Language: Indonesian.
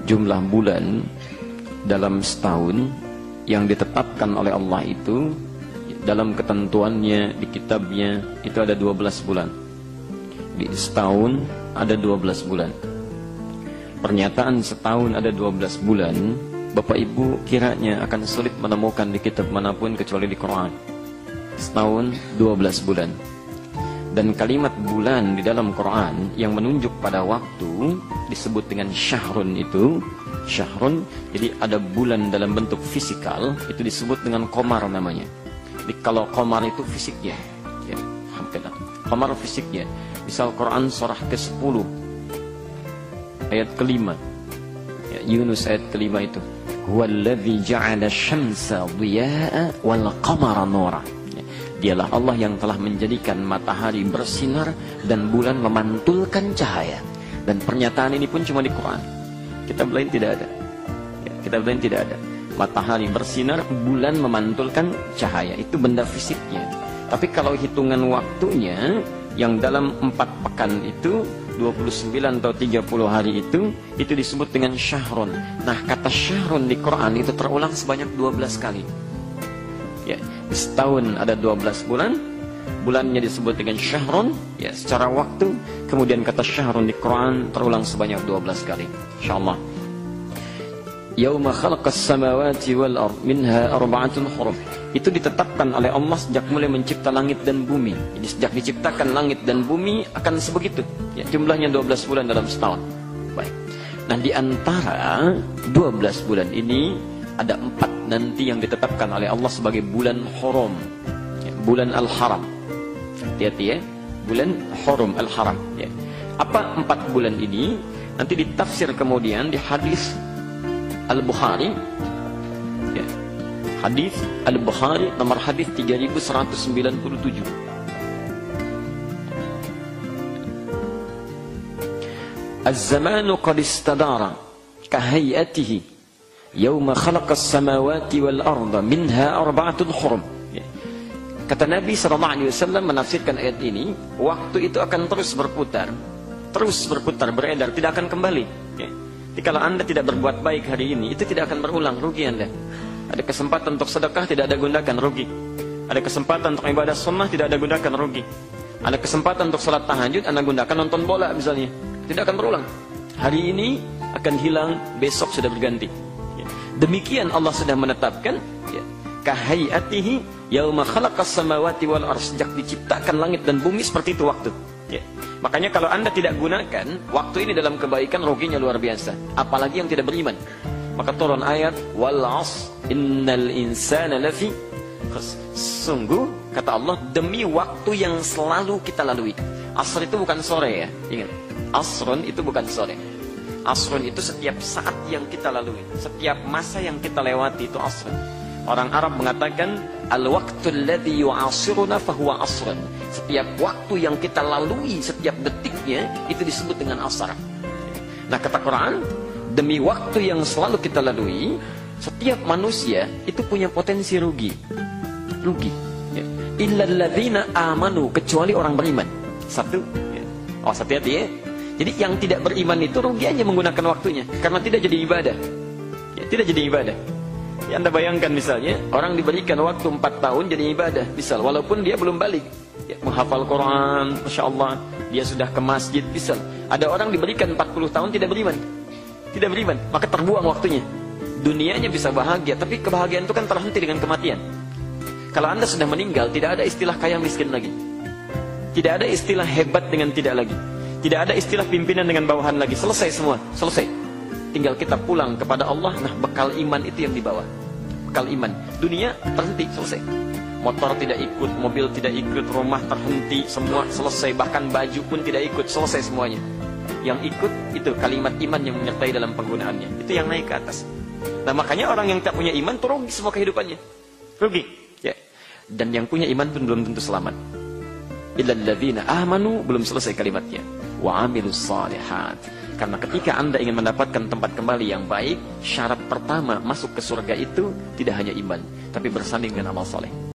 jumlah bulan dalam setahun yang ditetapkan oleh Allah itu dalam ketentuannya di kitabnya itu ada 12 bulan. Di setahun ada 12 bulan. Pernyataan setahun ada 12 bulan, Bapak Ibu kiranya akan sulit menemukan di kitab manapun kecuali di Quran. Setahun 12 bulan. Dan kalimat bulan di dalam Quran yang menunjuk pada waktu disebut dengan syahrun itu. Syahrun, jadi ada bulan dalam bentuk fisikal, itu disebut dengan qamar namanya. Jadi kalau qamar itu fisiknya, ya, qamar fisiknya. Misal Quran surah ke-10 ayat ke-5, ya, Yunus ayat ke-5 itu, huwallazi ja'ala syamsa dhiya'a wal qamara nura. Dialah Allah yang telah menjadikan matahari bersinar dan bulan memantulkan cahaya. Dan pernyataan ini pun cuma di Quran. Kitab lain tidak ada. Ya, kitab lain tidak ada. Matahari bersinar, bulan memantulkan cahaya. Itu benda fisiknya. Tapi kalau hitungan waktunya yang dalam 4 pekan itu 29 atau 30 hari itu disebut dengan syahrun. Nah, kata syahrun di Quran itu terulang sebanyak 12 kali. Ya, setahun ada 12 bulan, bulannya disebut dengan syahrun, ya, secara waktu. Kemudian kata syahrun di Quran terulang sebanyak 12 kali. Insyaallah. Yauma khalaqas samawati wal ard minha arba'atun huruf. Itu ditetapkan oleh Allah sejak mulai mencipta langit dan bumi. Jadi sejak diciptakan langit dan bumi akan sebegitu. Ya, jumlahnya 12 bulan dalam setahun. Baik. Nah, di antara 12 bulan ini ada 4 nanti yang ditetapkan oleh Allah sebagai bulan haram, ya, bulan al-haram. Hati-hati ya, bulan haram al-haram. Ya. Apa 4 bulan ini? Nanti ditafsir kemudian di hadis Al-Bukhari. Ya. Hadis Al-Bukhari nomor hadis 3197. Az-zamanu qad istadara kahayatihi Yauma khalaqas samawati wal arda minha arba'atun hurum. Kata Nabi SAW menafsirkan ayat ini, waktu itu akan terus berputar, beredar, tidak akan kembali. Jadi kalau Anda tidak berbuat baik hari ini, itu tidak akan berulang, rugi Anda. Ada kesempatan untuk sedekah, tidak ada gunakan, rugi. Ada kesempatan untuk ibadah sunnah, tidak ada gunakan, rugi. Ada kesempatan untuk salat tahajud, Anda gunakan nonton bola misalnya, tidak akan berulang. Hari ini akan hilang, besok sudah berganti. Demikian Allah sudah menetapkan, ya, kahayatihi yauma khalaqas samawati wal ardh, sejak diciptakan langit dan bumi seperti itu waktu. Ya. Makanya kalau Anda tidak gunakan waktu ini dalam kebaikan, ruginya luar biasa. Apalagi yang tidak beriman. Maka turun ayat wal 'ashr innal insana lafi khusr. Sungguh kata Allah, demi waktu yang selalu kita lalui. Asr itu bukan sore ya, ingat. Asrun itu bukan sore. Asrun itu setiap saat yang kita lalui, setiap masa yang kita lewati itu asrun. Orang Arab mengatakan al-waqtul ladzi yu'asiruna fahuwa asrun. Setiap waktu yang kita lalui, setiap detiknya itu disebut dengan asar. Nah, kata Quran, demi waktu yang selalu kita lalui, setiap manusia itu punya potensi rugi. Rugi. Ya. Illal ladzina amanu, kecuali orang beriman. Satu. Ya. Oh, hati-hati ya. Jadi yang tidak beriman itu rugi aja menggunakan waktunya, karena tidak jadi ibadah. Ya, tidak jadi ibadah. Ya, Anda bayangkan misalnya, orang diberikan waktu 4 tahun jadi ibadah, misal, walaupun dia belum balik. Ya, menghafal Quran, Masya Allah, dia sudah ke masjid, misal. Ada orang diberikan 40 tahun tidak beriman. Tidak beriman, maka terbuang waktunya. Dunianya bisa bahagia, tapi kebahagiaan itu kan terhenti dengan kematian. Kalau Anda sudah meninggal, tidak ada istilah kaya miskin lagi. Tidak ada istilah hebat dengan tidak lagi. Tidak ada istilah pimpinan dengan bawahan lagi. Selesai semua, selesai. Tinggal kita pulang kepada Allah. Nah, bekal iman itu yang dibawa. Bekal iman. Dunia terhenti, selesai. Motor tidak ikut, mobil tidak ikut, rumah terhenti, semua selesai. Bahkan baju pun tidak ikut, selesai semuanya. Yang ikut itu kalimat iman yang menyertai dalam penggunaannya. Itu yang naik ke atas. Nah, makanya orang yang tak punya iman itu rugi semua kehidupannya. Rugi. Ya. Dan yang punya iman pun belum tentu selamat. Illal ladzina amanu, belum selesai kalimatnya. Wa amilus salihat. Karena ketika Anda ingin mendapatkan tempat kembali yang baik, syarat pertama masuk ke surga itu tidak hanya iman, tapi bersanding dengan amal soleh.